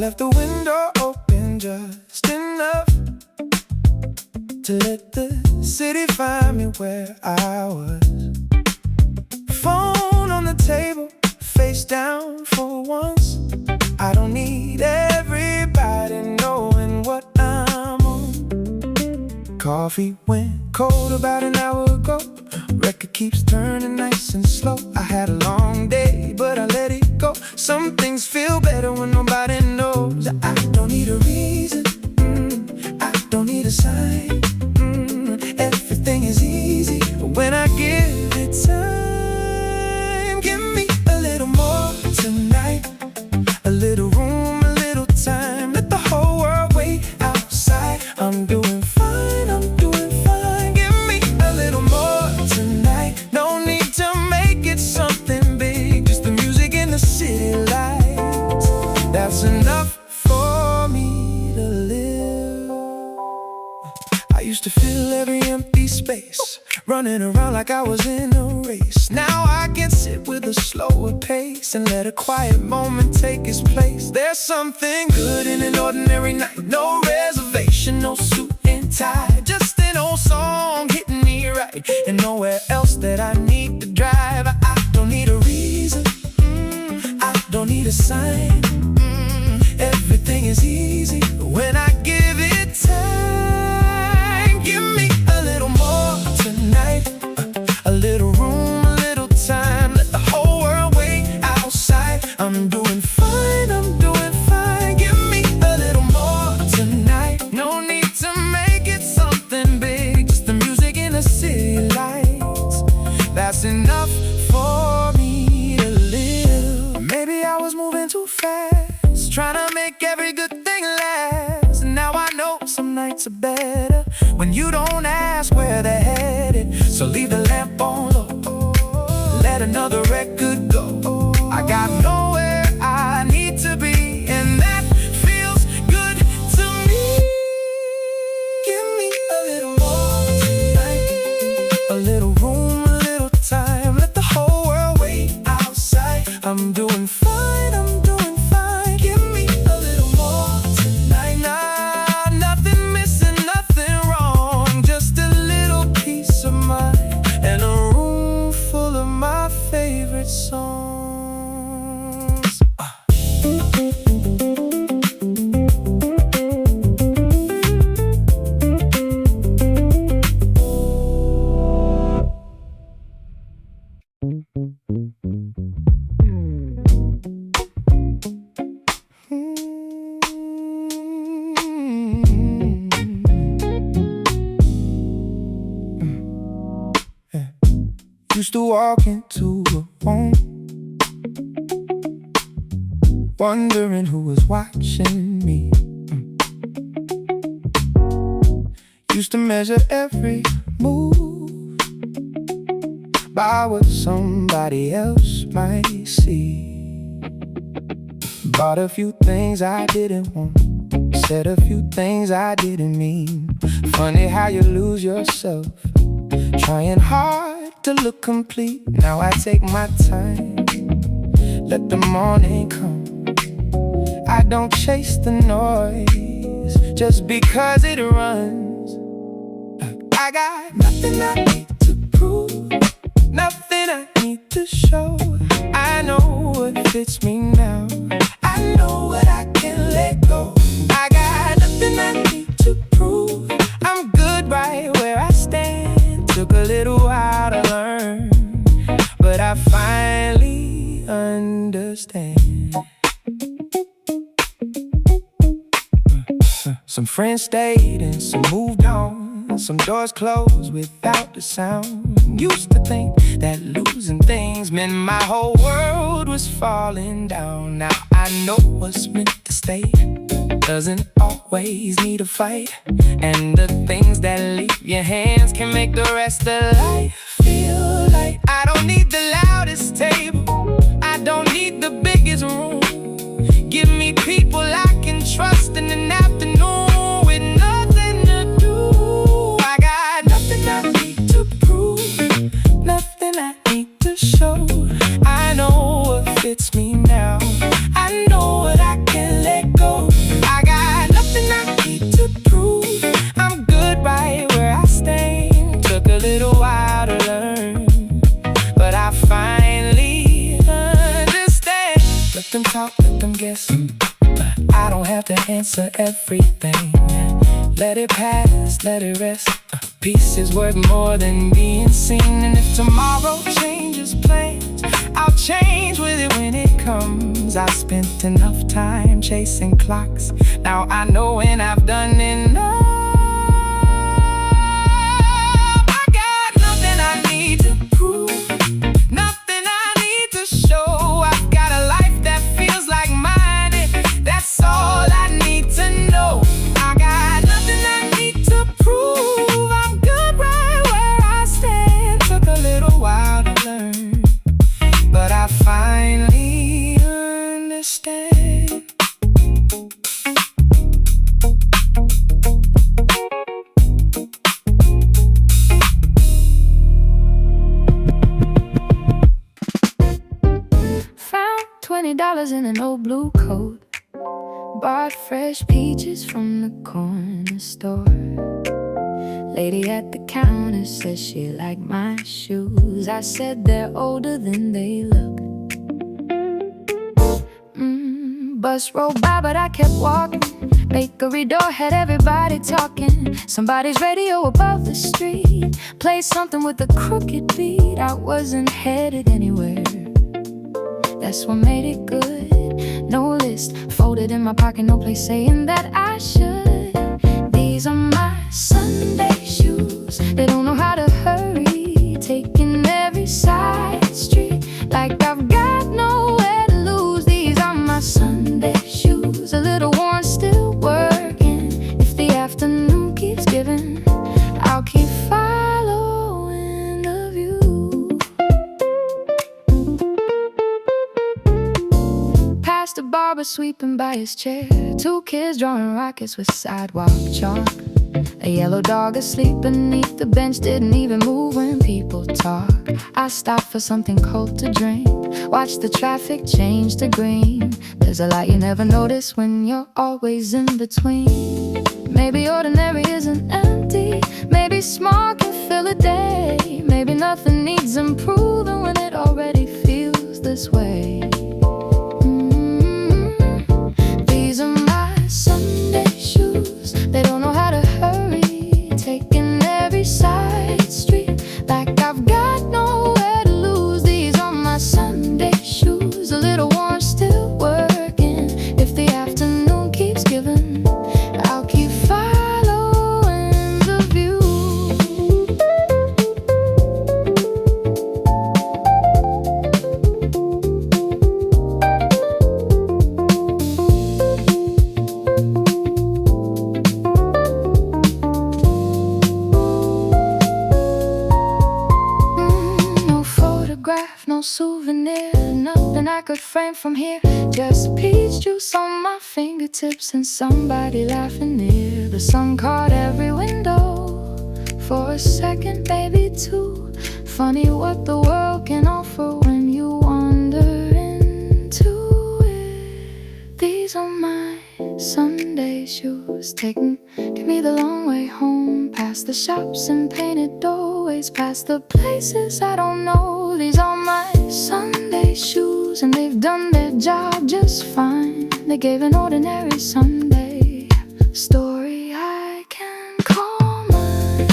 left the window open just enough to let the city find me where I was. Phone on the table, face down for once. I don't need everybody knowing what I'm on. Coffee went cold about an hour ago. Record keeps turning nice and slow. I had a long day, but I let it go. Some things feel better when nobody knows. I don't need a reason, I don't need a sign. Everything is easy when I give it time. Give me a little more tonight, a little room, a little time. Let the whole world wait outside. I'm doing fine, I'm doing fine. Give me a little more tonight. No need to make it something big, just the music and the city lights. That's enough for me to live. I used to fill every empty space, running around like I was in a race. Now I can sit with a slower pace and let a quiet moment take its place. There's something good in an ordinary night. No reservation, no suit and tie, just an old song hitting me right, and nowhere else that I need to drive. I don't need a reason, I don't need a sign. Everything is easy when I give it time. Give me a little more tonight, a little room, a little time. Let the whole world wait outside. I'm doing fine, I'm doing fine. Give me a little more tonight. No need to make it something big, just the music and the city lights. That's enough for me to live. Maybe I was moving too fast, trying to make every good thing last. And now I know some nights are better when you don't ask where they're headed. So leave the lamp on low, let another record go. I got nowhere I need to be, and that feels good to me. Give me a little more tonight, a little room, a little time. Let the whole world wait outside. I'm doing fine, I'm doing fine. Give me a little more tonight. Nah, nothing missing, nothing wrong, just a little peace of mind and a room full of my favorite songs. Used to walk into a room, wondering who was watching me. Used to measure every move by what somebody else might see. Bought a few things I didn't want, said a few things I didn't mean. Funny how you lose yourself, trying hard to look complete. Now I take my time, let the morning come. I don't chase the noise just because it runs. I got nothing I need to prove, nothing I need to show. I know what fits me now, I know what I can let go. I got nothing I need to prove, I'm good right where I stand. Took a little while to learn, but I finally understand. Some friends stayed and some moved on, some doors closed without a sound. Used to think that losing things meant my whole world was falling down. Now I know what's meant to stay doesn't always need a fight, and the things that leave your hands can make the rest of life feel light. I don't need the loudest table, I don't need the biggest room. Give me people I can trust in an afternoon with nothing to do. I got nothing I need to prove, nothing I need to show. I know what fits me now, I know what I can let go. guess I don't have to answer everything. Let it pass, let it rest. Peace is worth more than being seen. And if tomorrow changes plans, I'll change with it when it comes. I spent enough time chasing clocks. Now I know when I've done enough. I got nothing I need to prove, nothing I need to show. I've got a life that feels like mine, and that's all I need to know. I got nothing I need to prove. I'm good right where I stand. Took a little while to learn, but I finally understand. Found $20 in an old blue coat. Bought fresh peaches from the corner store. Lady at the counter says she liked my shoes. I said they're older than they look. Bus rolled by but I kept walking. Bakery door had everybody talking. Somebody's radio above the street played something with a crooked beat. I wasn't headed anywhere, that's what made it good. No list folded in my pocket, no place saying that I should. These are my Sunday shoes. They don't know how to hurry, taking every side street like I've got nowhere to lose. These are my Sunday shoes, a little worn, still working. If the afternoon keeps giving, I'll keep following the view. Past a barber sweeping by his chair, two kids drawing rockets with sidewalk chalk. A yellow dog asleep beneath the bench, didn't even move when people talk. I stopped for something cold to drink, watch the traffic change to green. There's a light you never notice when you're always in between. Maybe ordinary isn't empty, maybe small can fill a day. Maybe nothing needs improving when it already feels this way. These are my Sunday shoes. They don't know how to hurry, taking every side street like I've got nowhere to lose. These are my Sunday shoes, a little worn, still working. If the afternoon keeps giving, I'll keep following the view. No photograph, no souvenir, nothing I could frame from here. Just peach juice on my fingertips and somebody laughing near. The sun caught every window for a second, maybe two. Funny what the world can offer when you wander into it. These are my Sunday shoes, taking me the long way home, past the shops and painted doorways, past the places I don't know. These are my Sunday shoes, and they've done their job just fine. They gave an ordinary Sunday story I can call mine.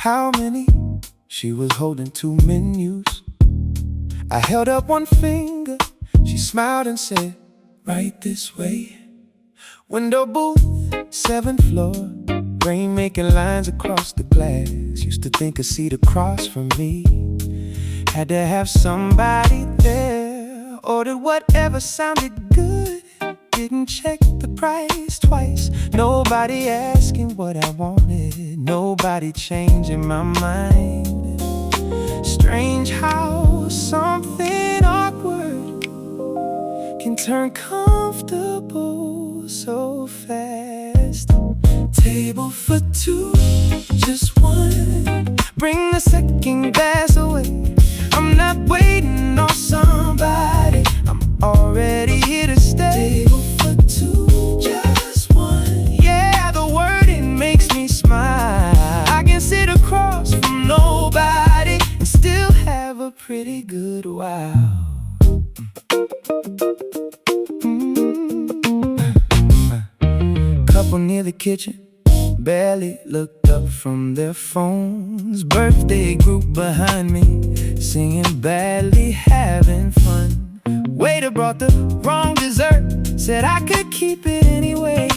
How many? She was holding two menus. I held up one finger. She smiled and said, right this way. Window booth, 7th floor. Rain making lines across the glass. Used to think a seat across from me had to have somebody there. Ordered whatever sounded good, didn't check the price twice. Nobody asking what I wanted, nobody changing my mind. Strange how something awkward turn comfortable so fast. Table for two, just one. Bring the second glass away. I'm not waiting on somebody, I'm already here to stay. Table for two, just one. Yeah, the wording makes me smile. I can sit across from nobody and still have a pretty good while. Couple near the kitchen barely looked up from their phones. Birthday group behind me, singing badly, having fun. Waiter brought the wrong dessert, said I could keep it anyway.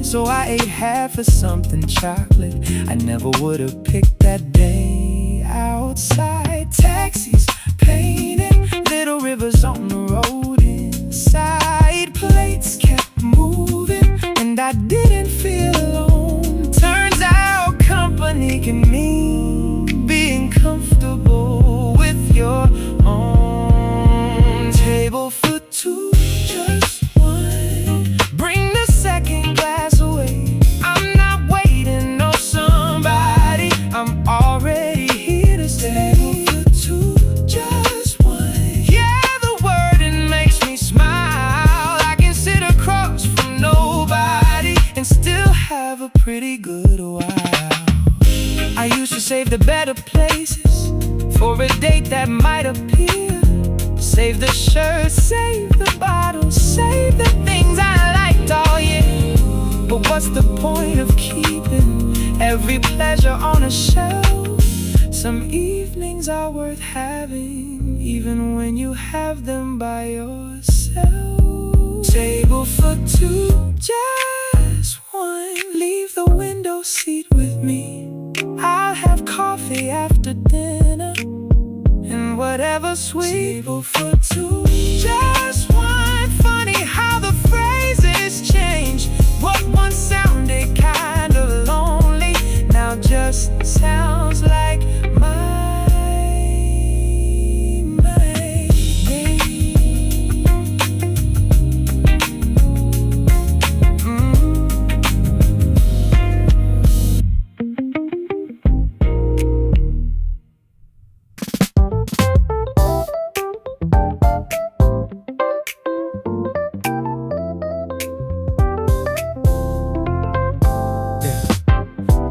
So I ate half of something chocolate I never would have picked that day. Outside, taxis painted little rivers on the road. Inside, plates kept moving and I didn't feel alone. Turns out company can mean being comfortable with your own. Table for two, just one. Bring the second glass away. I'm not waiting on somebody, I'm already here to stay. Table for two, just one. Yeah, the wording makes me smile. I can sit across from nobody and still have a pretty good while. I used to save the better places for a date that might appear. Save the shirt, save the bottles, save the things I liked all year. But what's the point of keeping every pleasure on a shelf? Some evenings are worth having, even when you have them by yourself. Table for two, just one. Leave the window seat with me. I'll have coffee after dinner and whatever sweet. Table for two, just one. Funny how the phrases change. What once sounded kinda lonely now just sounds like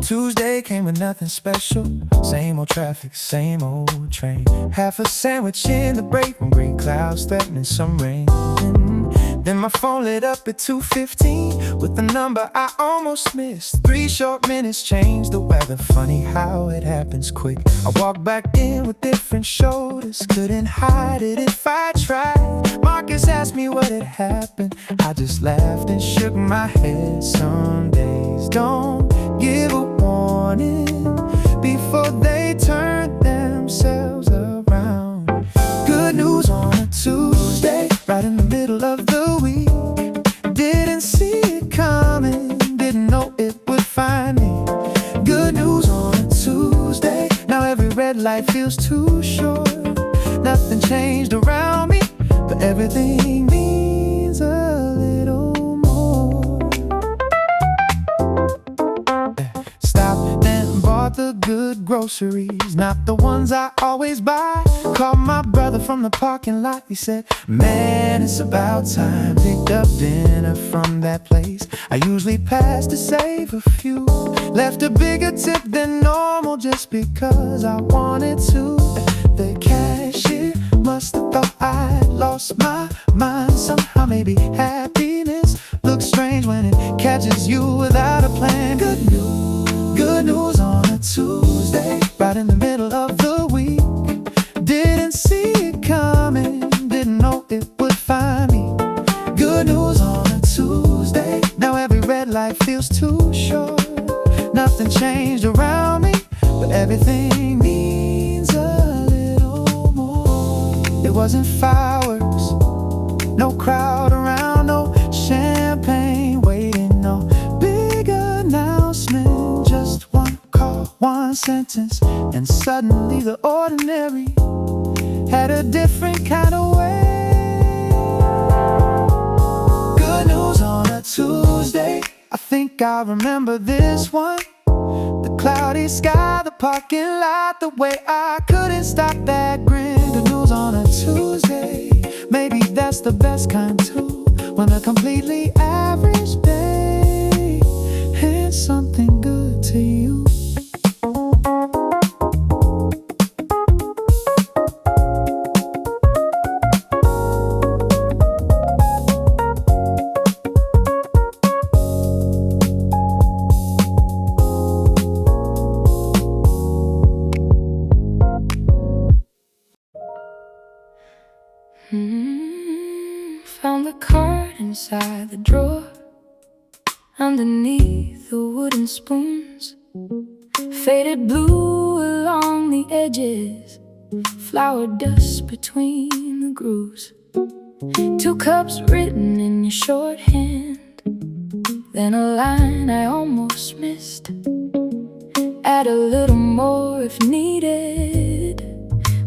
Tuesday came with nothing special. Same old traffic, same old train. Half a sandwich in the break room, gray clouds threatening some rain. Then my phone lit up at 2:15 with the number I almost missed. 3 short minutes changed the weather. Funny how it happens quick. I walked back in with different shoulders. Couldn't hide it if I tried. Marcus asked me what had happened. I just laughed and shook my head. Some days don't give a warning before they turn themselves around. Good news on a Tuesday, right in the middle of the week. Didn't see it coming, didn't know it would find me. Good news on a Tuesday, now every red light feels too short. Nothing changed around me, but everything means a little more. Stopped and bought the good groceries, not the ones I always buy. Called my brother from the parking lot, he said, man, it's about time. Picked up dinner from that place I usually pass to save a few. Left a bigger tip than normal just because I wanted to. The cashier must have thought I lost my mind somehow. Maybe happiness looks strange when it catches you without a plan. Good news on a Tuesday, right in the middle of the week. Didn't see it coming, didn't know it would find me. Good news on a Tuesday, now every red light feels too short. Nothing changed around me, but everything means a little more. It wasn't fireworks, no crowd around, no champagne waiting, no big announcement. Just one call, one sentence, and suddenly the ordinary had a different kind of way. Tuesday. I think I remember this one. The cloudy sky, the parking lot, the way I couldn't stop that grin. Good news on a Tuesday. Maybe that's the best kind too, when a completely average day is something good to you. Found the card inside the drawer, underneath the wooden spoons. Faded blue along the edges, flower dust between the grooves. 2 cups written in your shorthand, then a line I almost missed. Add a little more if needed,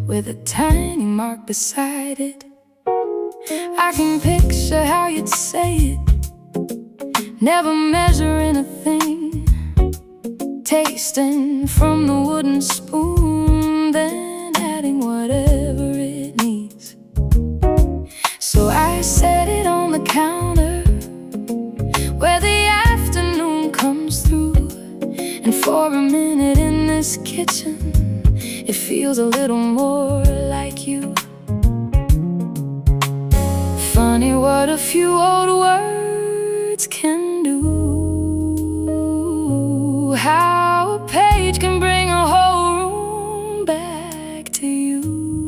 with a tiny mark beside it. I can picture how you'd say it, never measuring a thing, tasting from the wooden spoon, then adding whatever it needs. So I set it on the counter where the afternoon comes through, and for a minute in this kitchen it feels a little more like you. Funny what a few old words can do, how a page can bring a whole room back to you.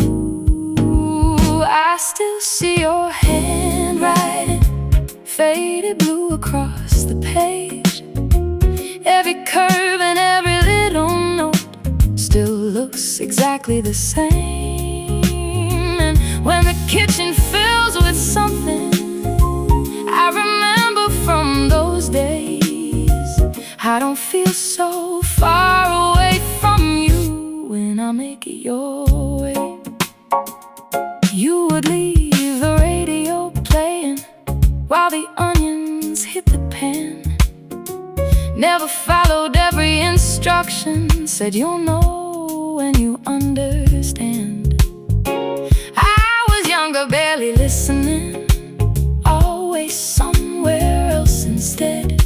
I still see your handwriting, faded blue across the page. Every curve and every little note still looks exactly the same. And when the kitchen fills with something I remember from those days, I don't feel so far away from you when I make it your way. You would leave the radio playing while the onions hit the pan. Never followed every instruction, said you'll know when you understand. I was younger, barely listening, always somewhere else instead.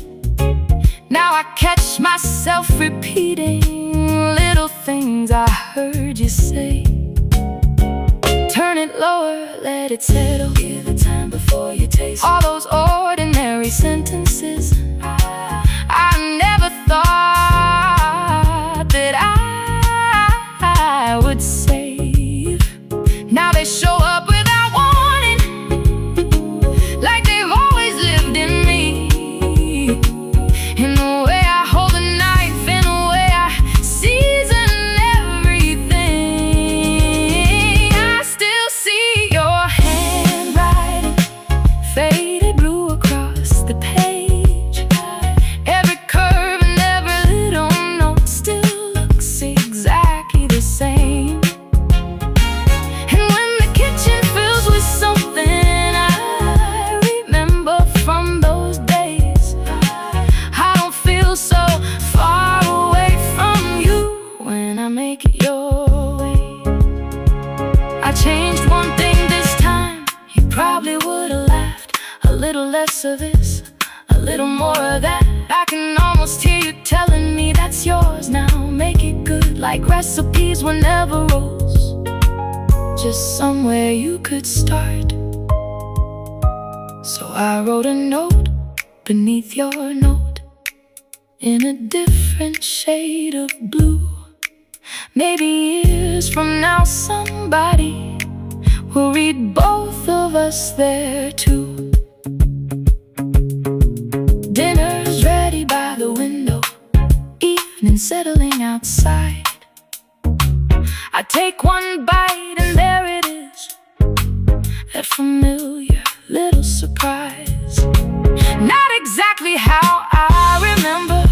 Now I catch myself repeating little things I heard you say. Turn it lower, let it settle, give it time before you taste all those ordinary sentences I never thought that I would save. Now they show up without warning, like they've always lived in me. In the way I hold a knife, in the way I season everything. I still see your handwriting, faded blue across the page. Every curve and every little note still looks exactly the same. And when the kitchen fills with something I remember from those days, I don't feel so far away from you when I make it your way. I changed one thing this time, you probably would have laughed. A little less of this, a little more of that. I can almost hear you telling me that's yours now. Make it good, like recipes were never rules, just somewhere you could start. So I wrote a note beneath your note in a different shade of blue. Maybe years from now somebody will read both of us there too. Dinner's ready by the window, evening settling outside. I take one bite and there it is, that familiar little surprise. Not exactly how I remember,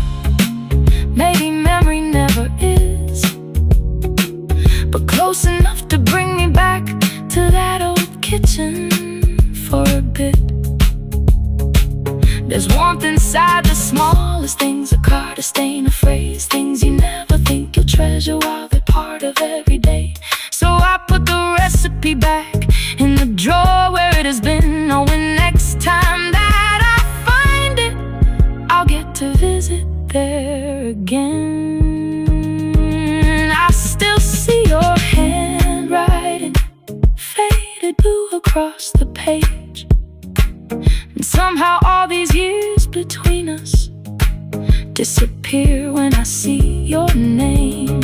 maybe memory never is, but close enough to bring me back to that old kitchen for a bit. There's things, a card, a stain, a phrase, things you never think you'll treasure while they're part of every day. So I put the recipe back in the drawer where it has been, knowing next time that I find it, I'll get to visit there again. I still see your handwriting, faded blue across the page. And somehow all these years between us disappear when I see your name.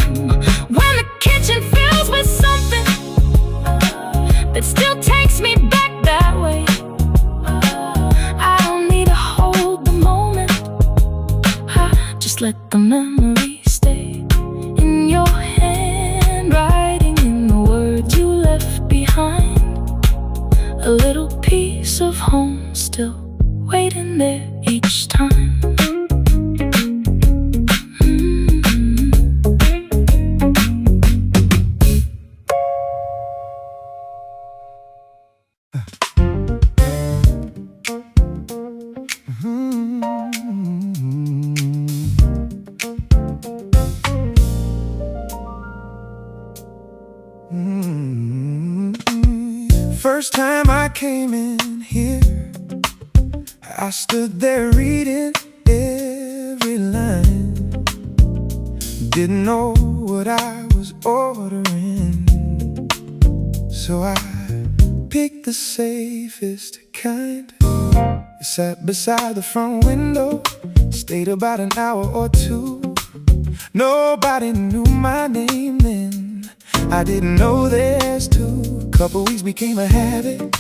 When the kitchen fills with something that still takes me back that way, I don't need to hold the moment, I just let the memory stay. In your handwriting, in the words you left behind, a little piece of home still waiting there each time. First time I came in here, I stood there reading every line. Didn't know what I was ordering, so I picked the safest kind. I sat beside the front window, stayed about an hour or two. Nobody knew my name then, I didn't know theirs too. Couple weeks became a habit.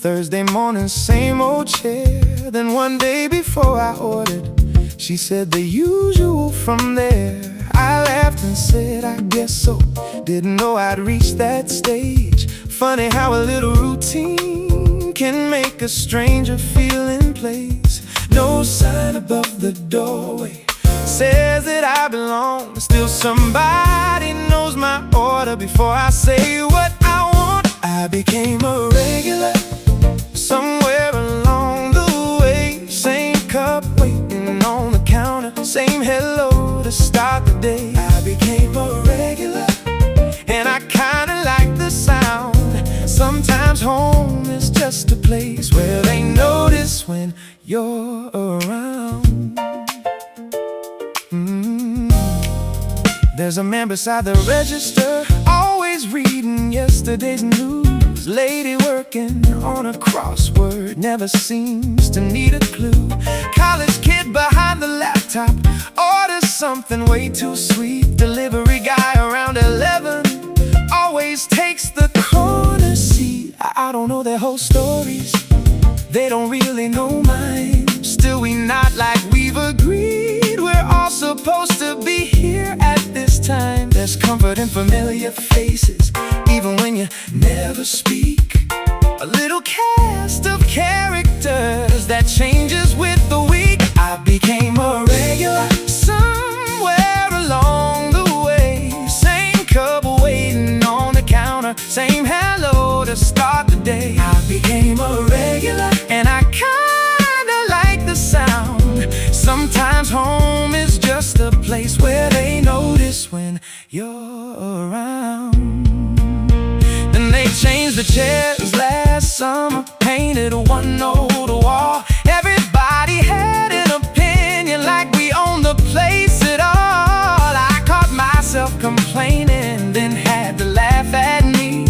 Thursday morning, same old chair. Then one day before I ordered, she said the usual from there. I laughed and said, I guess so. Didn't know I'd reached that stage. Funny how a little routine can make a stranger feel in place. No sign above the doorway says that I belong. Still somebody knows my order before I say what I want. I became a regular somewhere along the way. Same cup waiting on the counter, same hello to start the day. I became a regular, and I kinda like the sound. Sometimes home is just a place where they notice when you're around. There's a man beside the register, always reading yesterday's news. Lady working on a crossword, never seems to need a clue. College kid behind the laptop, orders something way too sweet. Delivery guy around 11, always takes the corner seat. I don't know their whole stories, they don't really know mine. Still we nod like we've agreed, we're all supposed to be here at this time. There's comfort in familiar faces, even when you never speak. A little cast of characters that changes with the week. I became a regular somewhere along the way. Same cup waiting on the counter, same hello to start the day. I became a regular, and I kinda like the sound. Sometimes home is just a place where they notice when you're around. Then they changed the chairs last summer, painted one old wall. Everybody had an opinion, like we own the place at all. I caught myself complaining, then had to laugh at me.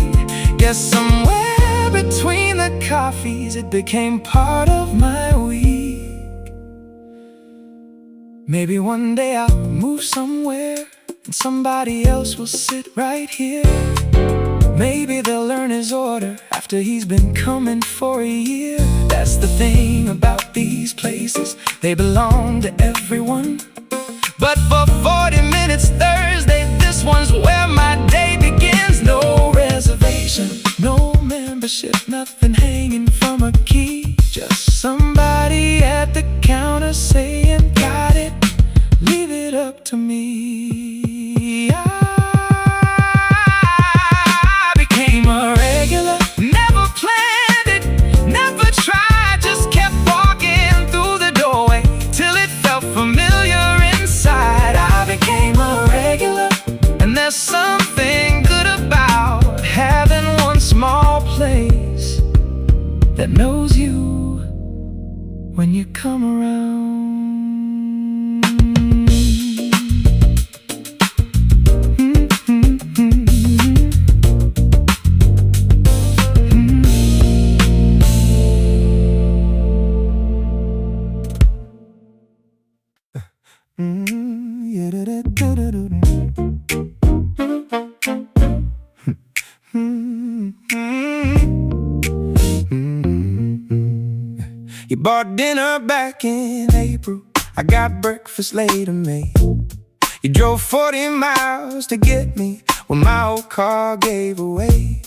Guess somewhere between the coffees it became part of my week. Maybe one day I'll move somewhere and somebody else will sit right here. Maybe they'll learn his order after he's been coming for a year. That's the thing about these places, they belong to everyone. But for 40 minutes Thursday, this one's where my day begins. No reservation, no membership, nothing hanging from a key. Just somebody at the counter saying, got it, leave it up to me. I became a regular, never planned it, never tried, just kept walking through the doorway till it felt familiar. Yeah, you bought dinner back in April. I got breakfast later made. You drove 40 miles to get me when my old car gave away.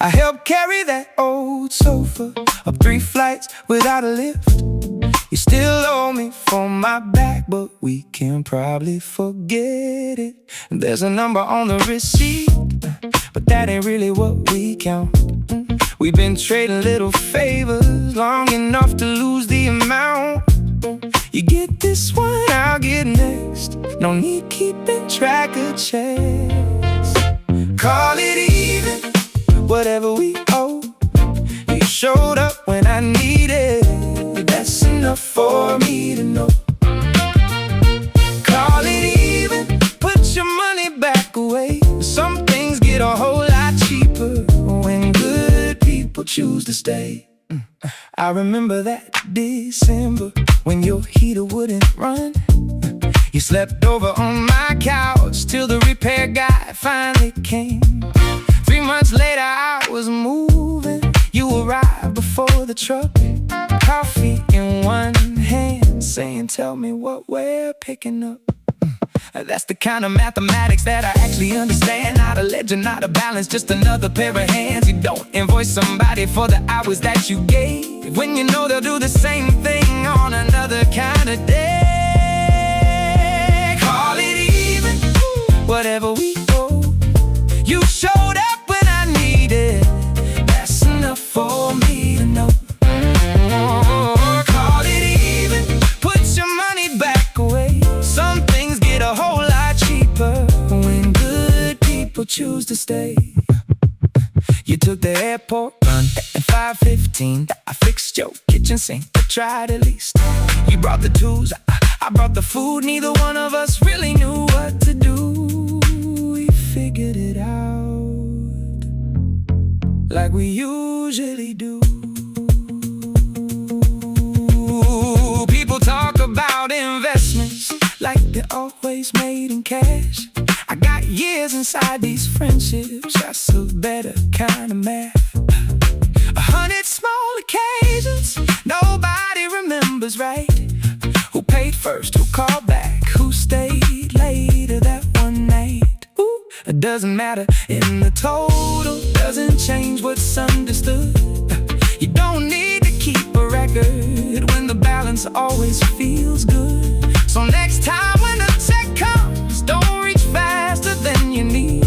I helped carry that old sofa up 3 flights without a lift. You still owe me for my back, but we can probably forget it. There's a number on the receipt, but that ain't really what we count. We've been trading little favors long enough to lose the amount. You get this one, I'll get next. No need keeping track of checks. Call it even, whatever we owe. You showed up when I needed. That's enough for me to know. Call it even, put your money back away. Some things get a whole lot cheaper when good people choose to stay. I remember that December when your heater wouldn't run. You slept over on my couch till the repair guy finally came. 3 months later I was moving. You arrived before the truck, coffee in one hand, saying, tell me what we're picking up. That's the kind of mathematics that I actually understand. Not a ledger, not a balance, just another pair of hands. You don't invoice somebody for the hours that you gave, when you know they'll do the same thing on another kind of day. Call it even, whatever we owe. You showed up when I needed. That's enough for me to know. Call it even, put your money back away. Some things get a whole lot cheaper when good people choose to stay. You took the airport run at 5:15. I fixed your kitchen sink, I tried at least. You brought the tools, I brought the food. Neither one of us really knew what to do. We figured it out like we usually do. People talk about investments like they're always made in cash. I got years inside these friendships, that's a better kind of math. 100 small occasions, nobody remembers right. Who paid first, who called back, who stayed later that one night. Ooh, it doesn't matter in the total, doesn't change what's understood. You don't need to keep a record when the balance always feels good. So next time when the check comes, don't reach faster than you need.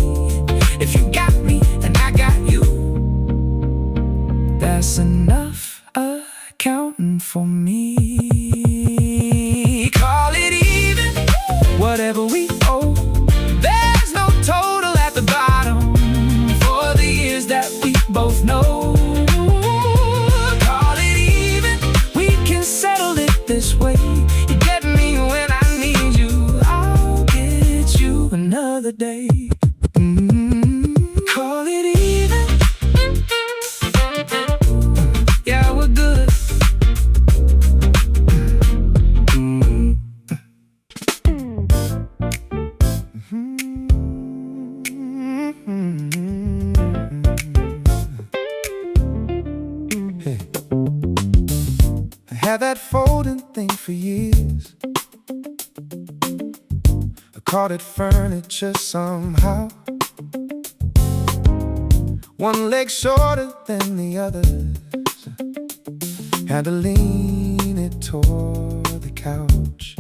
If you got me and I got you, that's enough accounting for me. Call it even, whatever we owe. There's no total at the bottom for the years that we both know. Call it even, we can settle it this way. You get me when I need you, I'll get you another day. Call it even. Yeah, we're good. Hey. I had that folding thing for years. I called it furniture somehow. One leg shorter than the others, had to lean it toward the couch.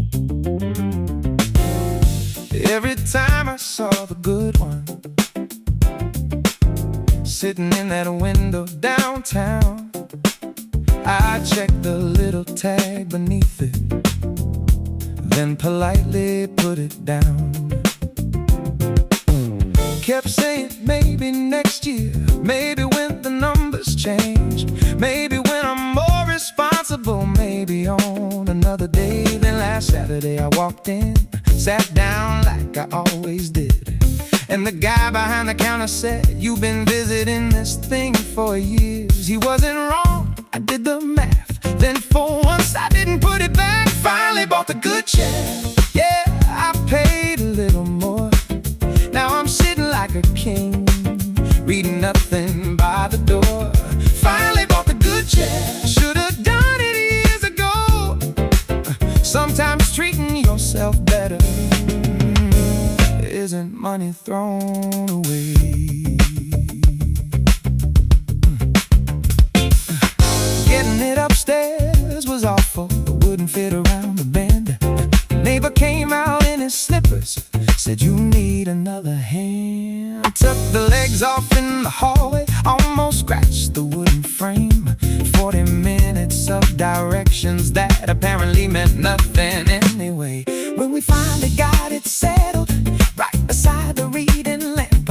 Every time I saw the good one sitting in that window downtown, I checked the little tag beneath it, then politely put it down. Kept saying maybe next year, maybe when the numbers change, maybe when I'm more responsible, maybe on another day. Then last Saturday I walked in, sat down like I always did, and the guy behind the counter said, you've been visiting this thing for years. He wasn't wrong, I did the math. Then for once I didn't put it back. Finally bought the good chair, yeah, reading nothing by the door. Finally bought the good chair, should've done it years ago. Sometimes treating yourself better isn't money thrown away. Getting it upstairs was awful, it wouldn't fit around the bend. Neighbor came out in his slippers, said you need another hand. Took the legs off in the hallway, almost scratched the wooden frame. 40 minutes of directions that apparently meant nothing anyway. When we finally got it settled, right beside the reading lamp,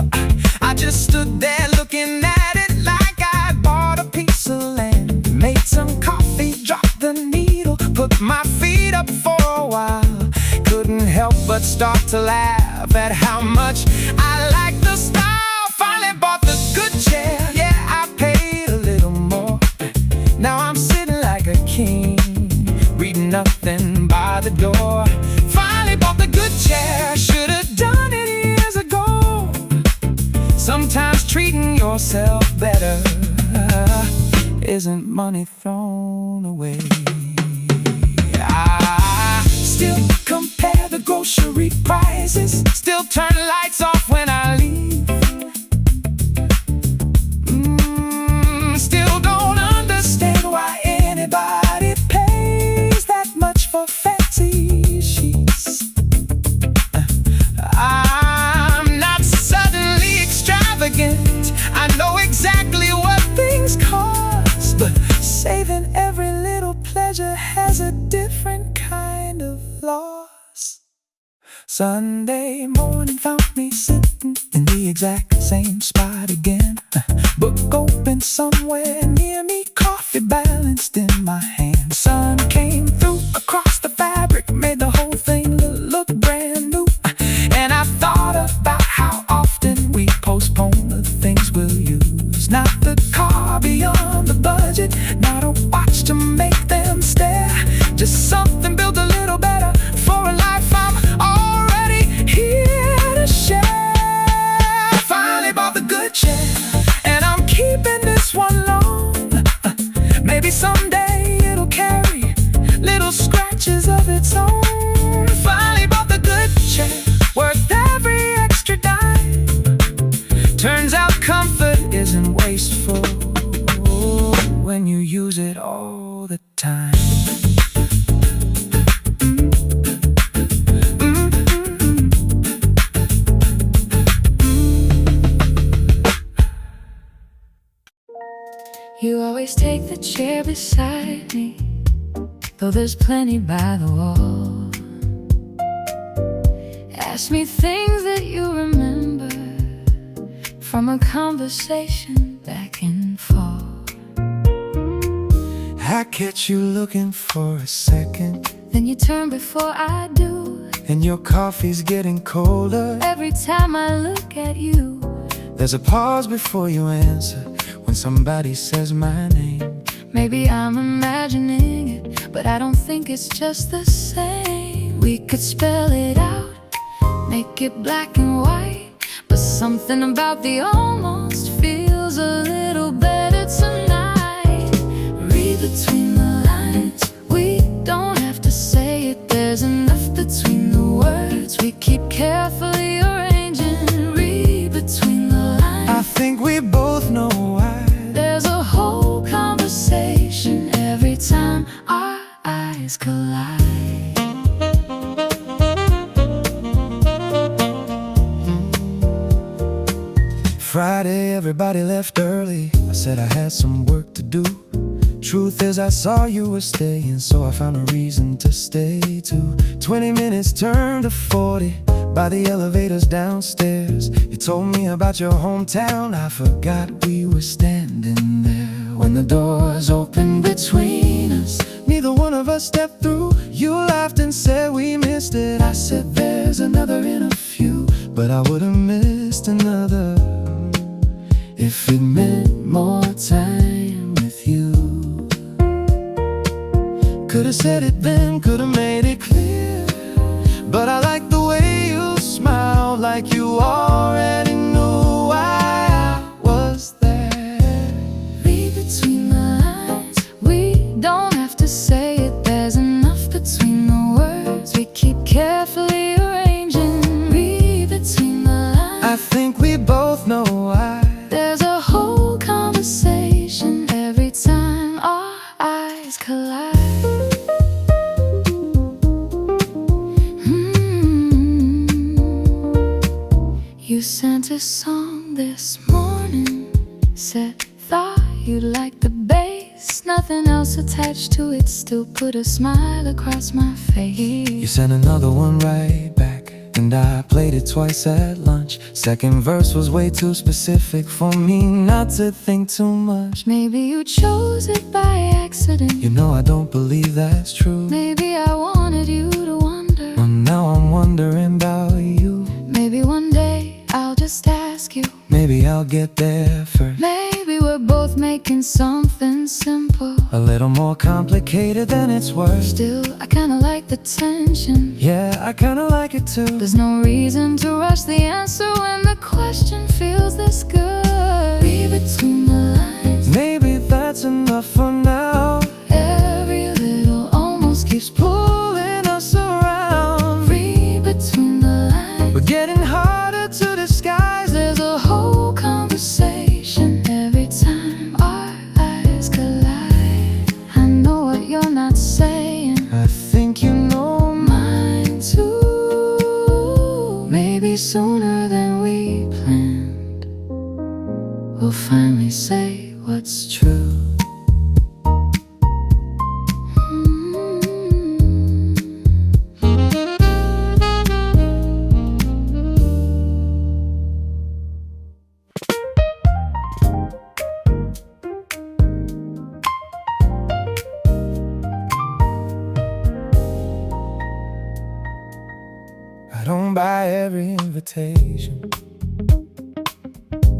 I just stood there looking at it like I'd bought a piece of land. Made some coffee, dropped the needle, put my feet up for a while. Couldn't help but start to laugh at how much I like the style. Finally bought the good chair, yeah, I paid a little more. Now I'm sitting like a king, reading nothing by the door. Finally bought the good chair, should've done it years ago. Sometimes treating yourself better isn't money thrown away. I still compare the grocery prices, still turn the lights off when I leave. Still don't understand why anybody pays that much for fancy sheets. I'm not suddenly extravagant, I know exactly what things cost, but saving every little pleasure has a different kind of loss. Sunday morning found me sitting in the exact same spot again. Book open somewhere near me, coffee balanced in my hand. Sun came through across the fabric, made the whole thing look brand new. And I thought about how often we postpone the things we'll use. Not the car beyond the budget, not a watch to make them stare. Just something built a little better for a life I'm already here to share. Finally bought the good chair, and I'm keeping this one long. Maybe someday it'll carry little scratches of its own. Finally bought the good chair, worth every extra dime. Turns out comfort isn't wasteful when you use it all the time. You always take the chair beside me, though there's plenty by the wall. Ask me things that you remember from a conversation back in fall. I catch you looking for a second, Then you turn before I do. and your coffee's getting colder. Every time I look at you, There's a pause before you answer when somebody says my name. maybe I'm imagining it, but I don't think it's just the same. We could spell it out, make it black and white, but something about the almost feels a little better tonight. Read between the lines, we don't have to say it. There's enough between the words we keep carefully arranging. Read between the lines, I think we both know why. there's a whole conversation every time our eyes collide. Friday, everybody left early. I said I had some work to do. Truth is, I saw you were staying, so I found a reason to stay too. 20 minutes turned to 40 by the elevators downstairs. You told me about your hometown, I forgot we were standing there. When the doors opened between us, neither one of us stepped through. You laughed and said we missed it. I said there's another in a few, but I would've missed another if it meant more time with you. Could've said it then, could've made it clear, but I like the way you smiled, like you already knew why I was carefully arranging. Read between the lines. I think we both know why. There's a whole conversation every time our eyes collide. You sent a song this morning, said thought you'd like the bass, nothing else attached to it, still put a smile across my face. You sent another one right back, and I played it twice at lunch. Second verse was way too specific for me not to think too much. Maybe you chose it by accident. You know I don't believe that's true. Maybe I wanted you to wonder. Well, now I'm wondering about you. Maybe one day I'll just ask you. Maybe I'll get there first. Maybe we're both making something simple a little more complicated than it's worth. Still, I kinda like the tension. Yeah, I kinda like it too. There's no reason to rush the answer when the question feels this good. Read between the lines. Maybe that's enough for now. Every little almost keeps pulling us around. Read between the lines. We're getting harder to disguise. There's a whole conversation every time our eyes collide. I know what you're not saying. I think you know Mine too. Maybe sooner than we planned, we'll finally say what's true. I don't buy every invitation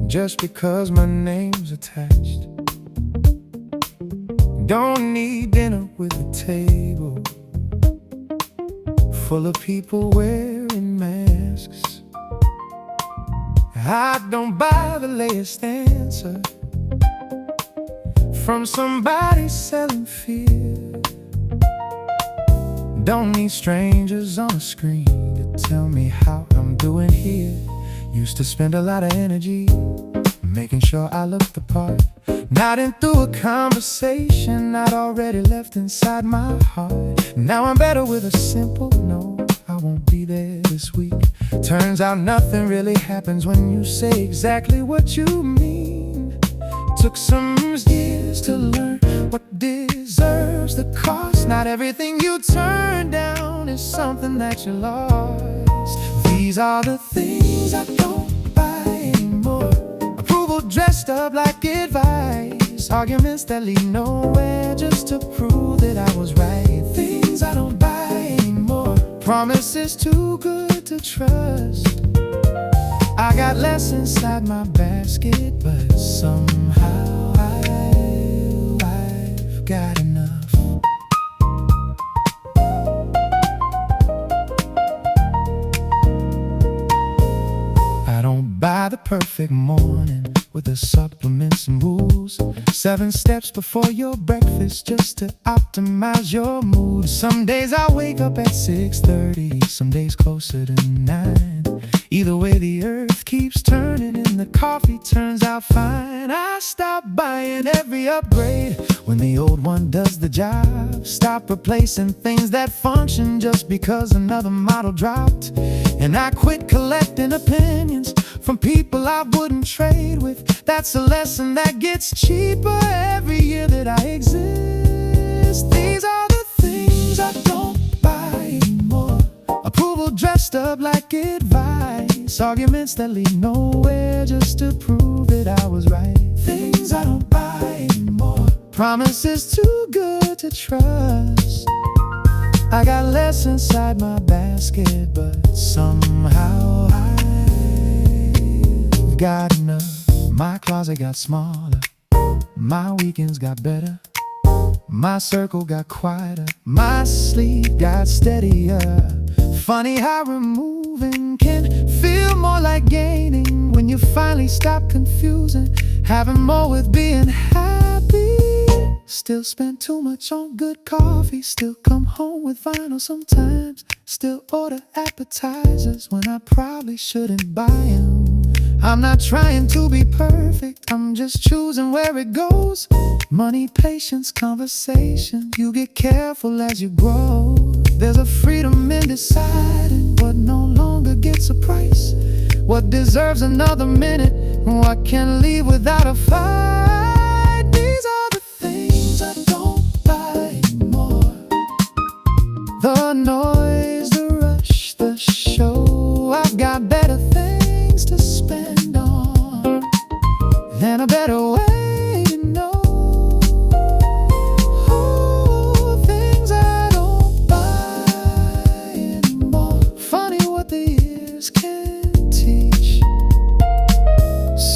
just because my name's attached. Don't need dinner with a table full of people wearing masks. I don't buy the latest answer from somebody selling fear. Don't need strangers on a screen to tell me how I'm doing here. Used to spend a lot of energy making sure I looked the part, nodding through a conversation I'd already left inside my heart. Now I'm better with a simple no, I won't be there this week. Turns out nothing really happens when you say exactly what you mean. Took some years to learn what deserves the cost. Not everything you turn down is something that you lost. These are the things I don't buy anymore. Approval dressed up like advice. Arguments that lead nowhere just to prove that I was right. Things I don't buy anymore. Promises too good to trust. I got less inside my basket, but somehow I've got enough. I don't buy the perfect morning with the supplements and rules. 7 steps before your breakfast just to optimize your mood. Some days I wake up at 6:30, some days closer to 9. Either way the earth keeps turning and the coffee turns out fine. I stop buying every upgrade when the old one does the job. Stop replacing things that function just because another model dropped. And I quit collecting opinions from people I wouldn't trade with. That's a lesson that gets cheaper every year that I exist. These are the things I don't buy anymore. Approval dressed up like advice. Arguments that lead nowhere just to prove that I was right. Things I don't buy anymore. Promises too good to trust. I got less inside my basket, but somehow I've got enough. My closet got smaller, my weekends got better, my circle got quieter, my sleep got steadier. Funny how removing can feel more like gaining when you finally stop confusing having more with being happy. Still spend too much on good coffee. Still come home with vinyl sometimes. Still order appetizers when I probably shouldn't buy them. I'm not trying to be perfect, I'm just choosing where it goes. Money, patience, conversation. You get careful as you grow. There's a freedom in deciding what no longer gets a price, what deserves another minute, what can leave without a fight. These are the things I don't buy anymore. The noise, the rush, the show. I've got better things to spend on, and a better way to know. Things I don't buy anymore. Funny what the years can teach.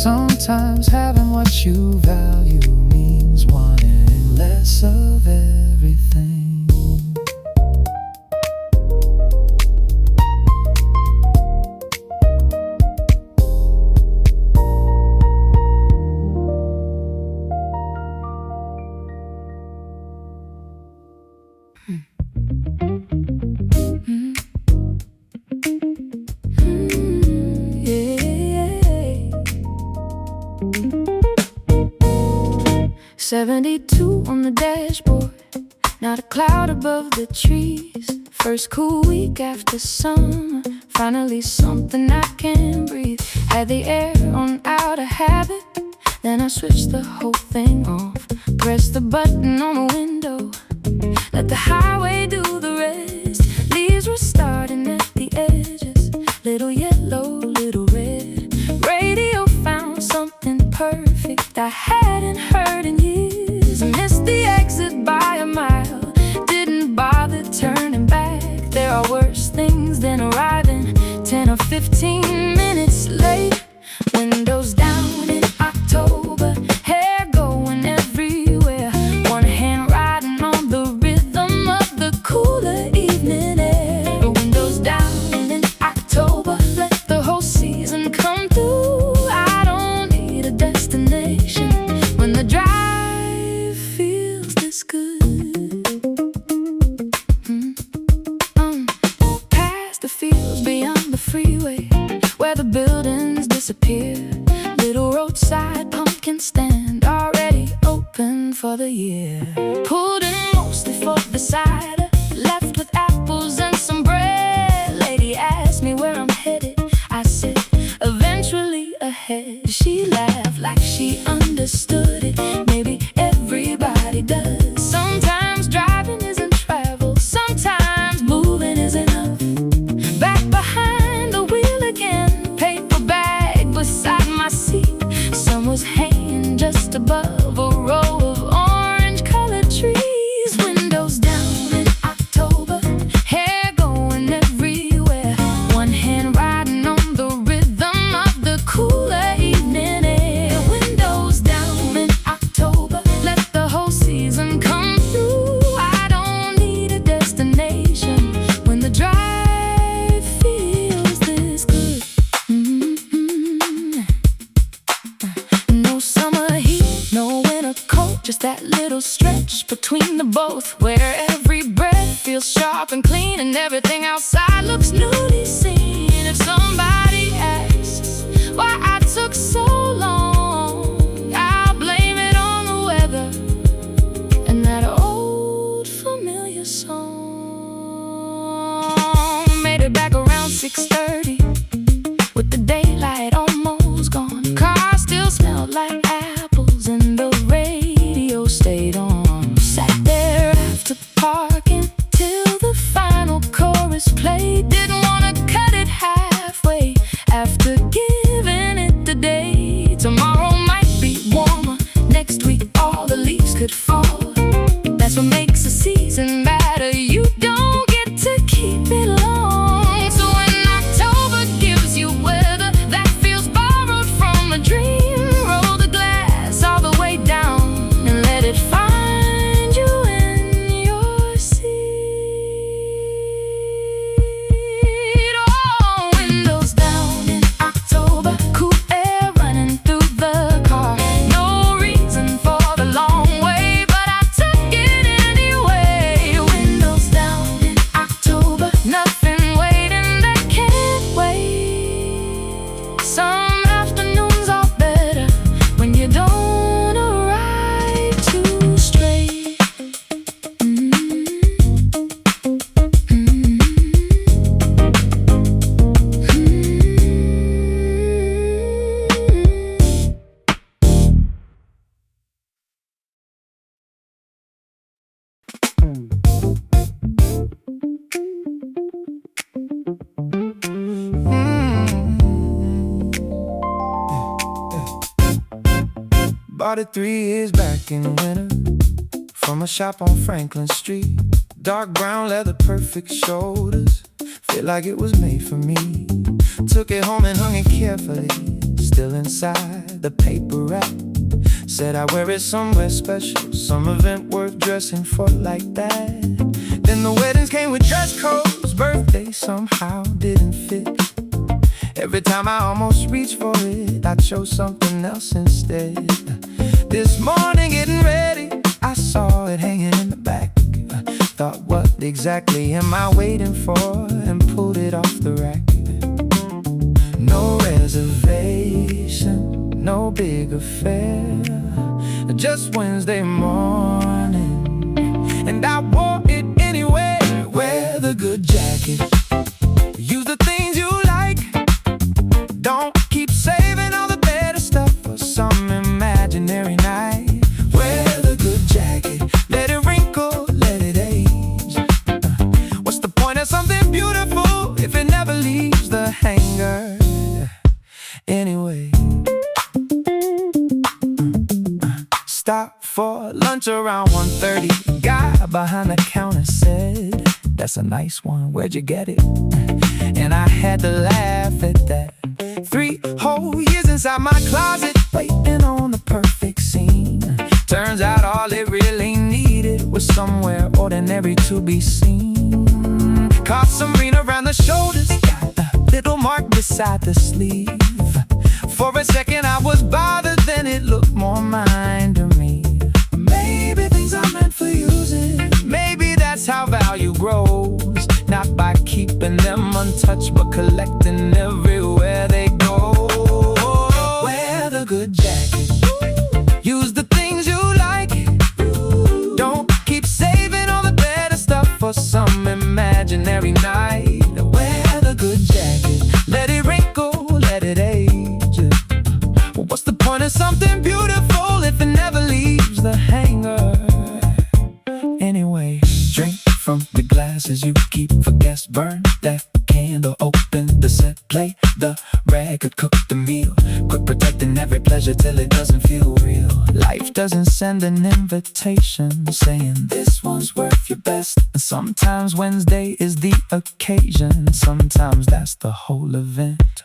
Sometimes having what you value means wanting less of everything. Yeah. 72 on the dashboard, not a cloud above the trees. First cool week after summer, finally something I can breathe. Had the air on out of habit, then I switched the whole thing off. Pressed the button on the window, let the highway do the rest. Leaves were starting at the edges, little yellow, little red. Radio found something perfect I hadn't heard in years. Missed the exit by a mile, didn't bother turning back. There are worse things than arriving 10 or 15 minutes late. Windows down in October, hair going everywhere. One hand riding on the rhythm of the cooler evening air. Windows down in October, let the whole season come through. I don't need a destination when the drive feels this good. Past the fields beyond the freeway, where the buildings disappear. Little roadside pumpkin stand already open for the year. Pulled in mostly for the cider, left with apples and some bread. Lady asked me where I'm headed, I said eventually ahead. She laughed like she understood it, maybe everybody does. Sometimes driving isn't travel, sometimes moving is enough. Back behind the wheel again, paper bag beside my seat. Sun was hanging just above a row of orange-colored trees. Windows down in October, hair going everywhere. One hand riding on the rhythm of the cooler evening air. Windows down in October, let the whole season come through. I don't need a destination when the drive feels this good. No summer heat, no winter coat, just that little stretch between the both, where every breath feels sharp and clean and everything outside looks newly seen. If somebody asks why I took so long, I'll blame it on the weather and that old familiar song. Made it back around 6:30 with the daylight almost gone. Car still smelled like apples and the radio stayed on. Sat there after parking till the final chorus played. Started 3 years back in winter, from a shop on Franklin Street. Dark brown leather, perfect shoulders, feel like it was made for me. Took it home and hung it carefully, still inside the paper wrap. Said I'd wear it somewhere special, some event worth dressing for like that. Then the weddings came with dress codes, birthday somehow didn't fit. Every time I almost reached for it, I chose something else instead. This morning getting ready, I saw it hanging in the back. Thought, what exactly am I waiting for? And pulled it off the rack. No reservation, no big affair, just Wednesday morning, and I wore it anyway. Wear the good jacket, use the things you like. Don't keep saving all the better stuff for some imaginary night. Wear the good jacket, let it wrinkle, let it age. What's the point of something beautiful if it never leaves the hanger? Anyway, stopped for lunch around 1:30. Guy behind the counter said, "That's a nice one, where'd you get it?" And I had to laugh at that. 3 whole years inside my closet, waiting on the perfect scene. Turns out all it really needed was somewhere ordinary to be seen. Caught some green around the shoulders, got a little mark beside the sleeve. For a second I was bothered, then it looked more mine to me. Maybe things are meant for using, maybe that's how value grows. Not by keeping them untouched, but collecting everywhere they go. Wear the good jacket, use the things you like. Don't keep saving all the better stuff for some imaginary night. Wear the good jacket, let it wrinkle, let it age. What's the point of something beautiful if it never leaves the hanger? Anyway, drink from the glasses you keep for guests. Burn that candle, open the set, play the record, cook the meal. Quit protecting every pleasure till it doesn't feel real. Life doesn't send an invitation saying this one's worth your best. And sometimes Wednesday is the occasion, sometimes that's the whole event.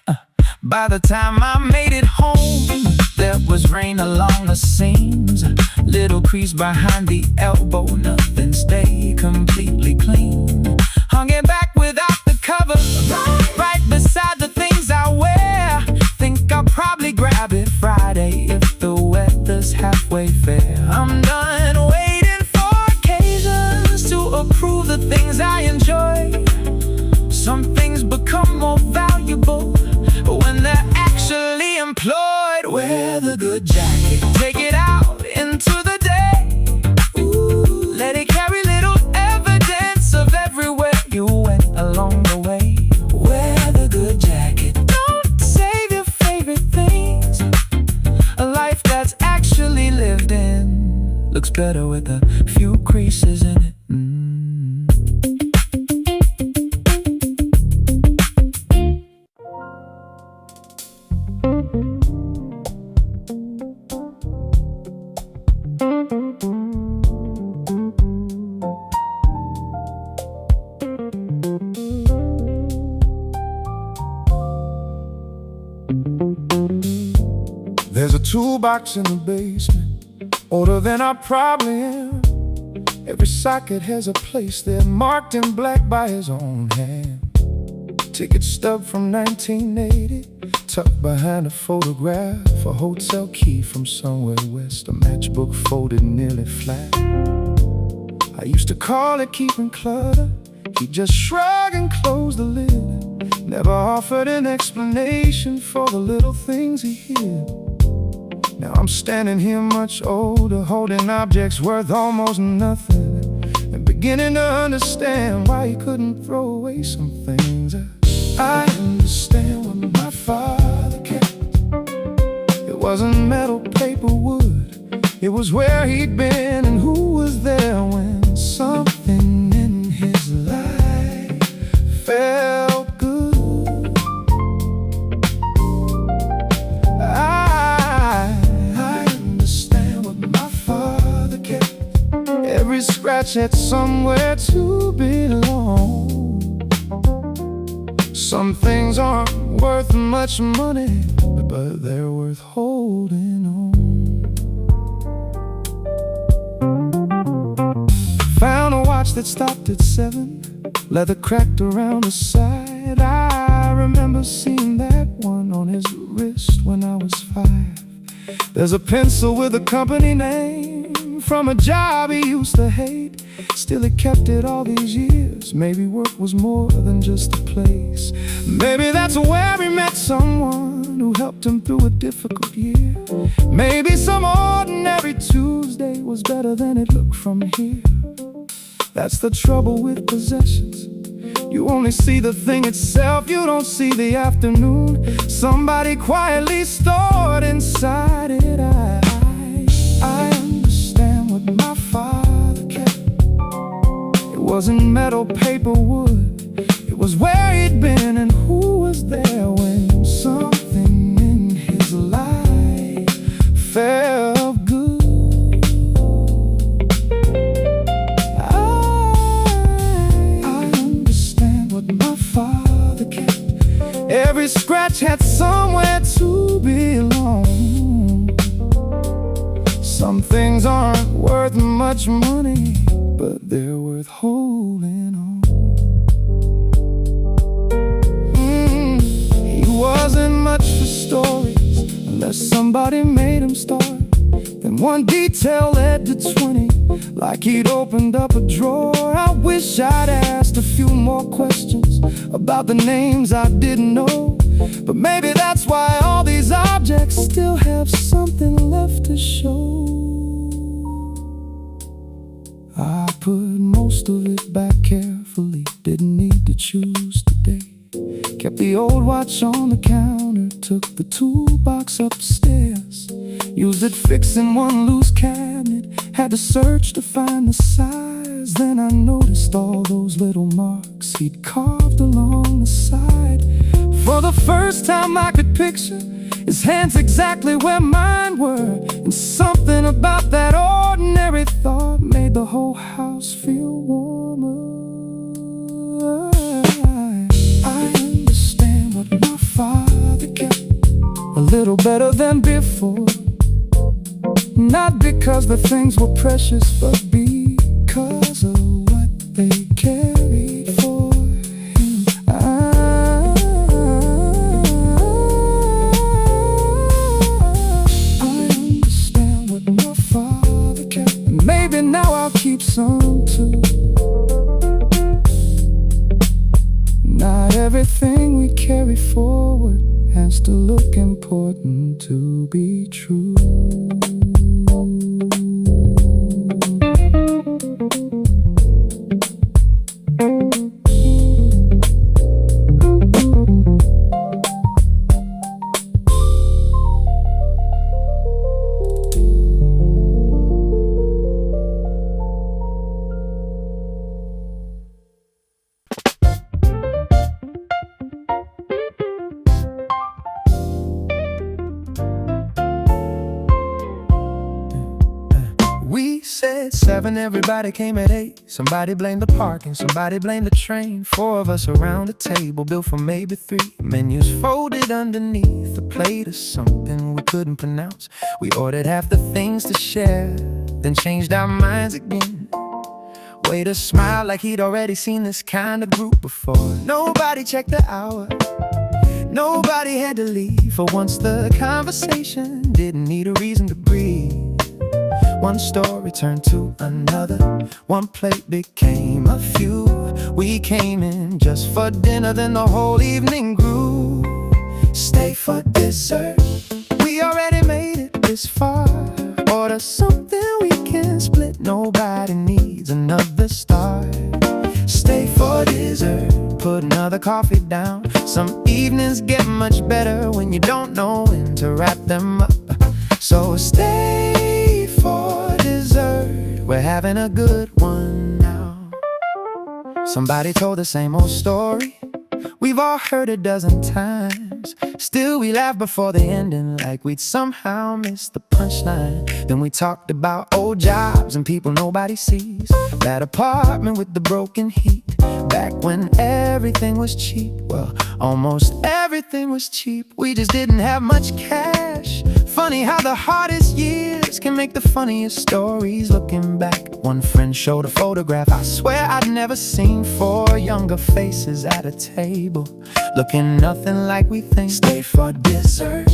By the time I made it home, there was rain along the seams. Little crease behind the elbow, nothing stayed completely clean. Hung it back without the cover, right beside the things I wear. Think I'll probably grab it Friday if the weather's halfway fair. I'm done waiting for occasions to approve the things I enjoy. Some things become more valuable when they're actually employed. Wear the good jacket, take it out into the day. Ooh, let it carry little evidence of everywhere you went along the way. Wear the good jacket, don't save your favorite things. A life that's actually lived in looks better with a few creases in it. There's a toolbox in the basement, older than I probably am. Every socket has a place there, marked in black by his own hand. Ticket stub from 1980, tucked behind a photograph. A hotel key from somewhere west, a matchbook folded nearly flat. I used to call it keeping clutter. He'd just shrug and close the lid, never offered an explanation for the little things he hid. Now I'm standing here much older, holding objects worth almost nothing, and beginning to understand why he couldn't throw away some things. I understand what my father kept. It wasn't metal, paper, wood. It was where he'd been and who was there when something in his life felt good. I understand scratch had somewhere to belong. Some things aren't worth much money, but they're worth holding on. Found a watch that stopped at 7, leather cracked around the side. I remember seeing that one on his wrist when I was 5. There's a pencil with a company name from a job he used to hate. Still he kept it all these years. Maybe work was more than just a place. Maybe that's where he met someone who helped him through a difficult year. Maybe some ordinary Tuesday was better than it looked from here. That's the trouble with possessions. You only see the thing itself, you don't see the afternoon somebody quietly stored inside it. I understand what my father kept. It wasn't metal, paper, wood. It was where he'd been and who was there when something in his life felt good. I understand what my father kept. Every scratch had somewhere to belong. Some things aren't worth much money, but they're worth holding on. He wasn't much for stories unless somebody made him start. Then one detail led to 20, like he'd opened up a drawer. I wish I'd asked a few more questions about the names I didn't know. But maybe that's why all these objects still have something left to show. I put most of it back carefully, didn't need to choose today. Kept the old watch on the counter, took the toolbox upstairs. Used it fixing one loose cabinet, had to search to find the size. Then I noticed all those little marks he'd carved along the side. For the first time I could picture his hands exactly where mine were. And something about that ordinary thought made the whole house feel warmer. I understand what my father kept, a little better than before. Not because the things were precious, but because of what they carried for him. I understand what my father kept, and maybe now I'll keep some too. Not everything we carry forward has to look important to be true. We said 7, everybody came at 8. Somebody blamed the parking, somebody blamed the train. 4 of us around the table, built for maybe 3. Menus folded underneath a plate of something we couldn't pronounce. We ordered half the things to share, then changed our minds again. Waiter smiled like he'd already seen this kind of group before. Nobody checked the hour, nobody had to leave. For once the conversation didn't need a reason to breathe. One story turned to another, one plate became a few. We came in just for dinner, then the whole evening grew. Stay for dessert, we already made it this far. Order something we can split, nobody needs another start. Stay for dessert, put another coffee down. Some evenings get much better when you don't know when to wrap them up. So stay for dessert, we're having a good one now. Somebody told the same old story we've all heard a dozen times. Still we laugh before the ending, like we'd somehow missed the punchline. Then we talked about old jobs and people nobody sees, that apartment with the broken heat, back when everything was cheap. Well, almost everything was cheap. We just didn't have much cash. Funny how the hardest years can make the funniest stories looking back. One friend showed a photograph I swear I'd never seen. 4 younger faces at a table, looking nothing like we think. Stay for dessert.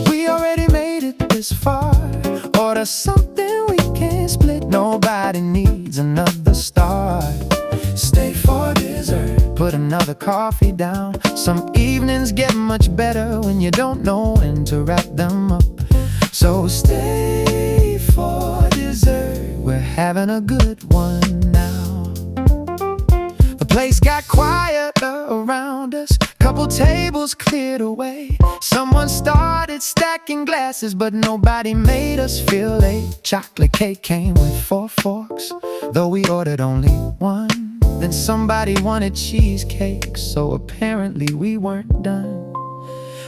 We already made it this far. Order something we can split. Nobody needs another start. Stay for dessert. Put another coffee down. Some evenings get much better when you don't know when to wrap them up. So stay for dessert. We're having a good one now. The place got quieter around us. Couple tables cleared away. Someone started stacking glasses, but nobody made us feel late. Chocolate cake came with 4 forks, though we ordered only 1. Then somebody wanted cheesecake, so apparently we weren't done.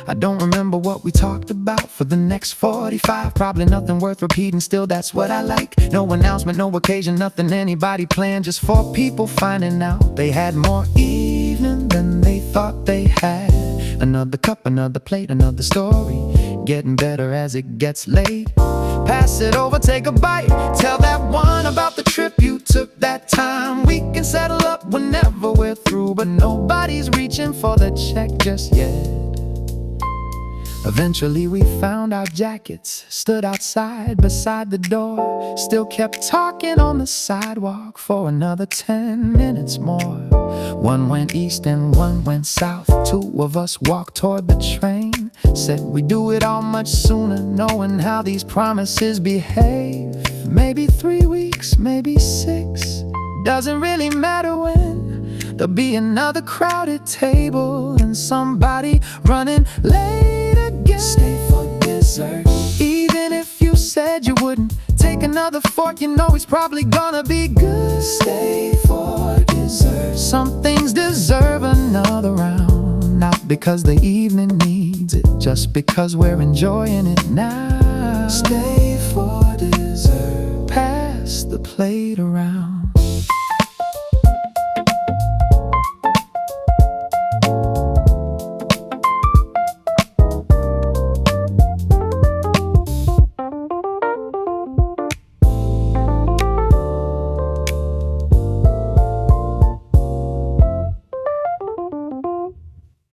I don't remember what we talked about for the next 45. Probably nothing worth repeating, still that's what I like. No announcement, no occasion, nothing anybody planned. Just 4 people finding out they had more evening than they thought they had. Another cup, another plate, another story, getting better as it gets late. Pass it over, take a bite. Tell that one about the trip you took that time. We can settle up whenever we're through, but nobody's reaching for the check just yet. Eventually we found our jackets, stood outside beside the door, still kept talking on the sidewalk for another 10 minutes more. One went east and one went south. 2 of us walked toward the train, said we'd do it all much sooner, knowing how these promises behave. Maybe 3 weeks, maybe 6, doesn't really matter when. There'll be another crowded table and somebody running late again. Stay for dessert. Even if you said you wouldn't take another fork, you know it's probably gonna be good. Stay for dessert. Some things deserve another round, not because the evening needs it, just because we're enjoying it now. Stay for dessert. Pass the plate around.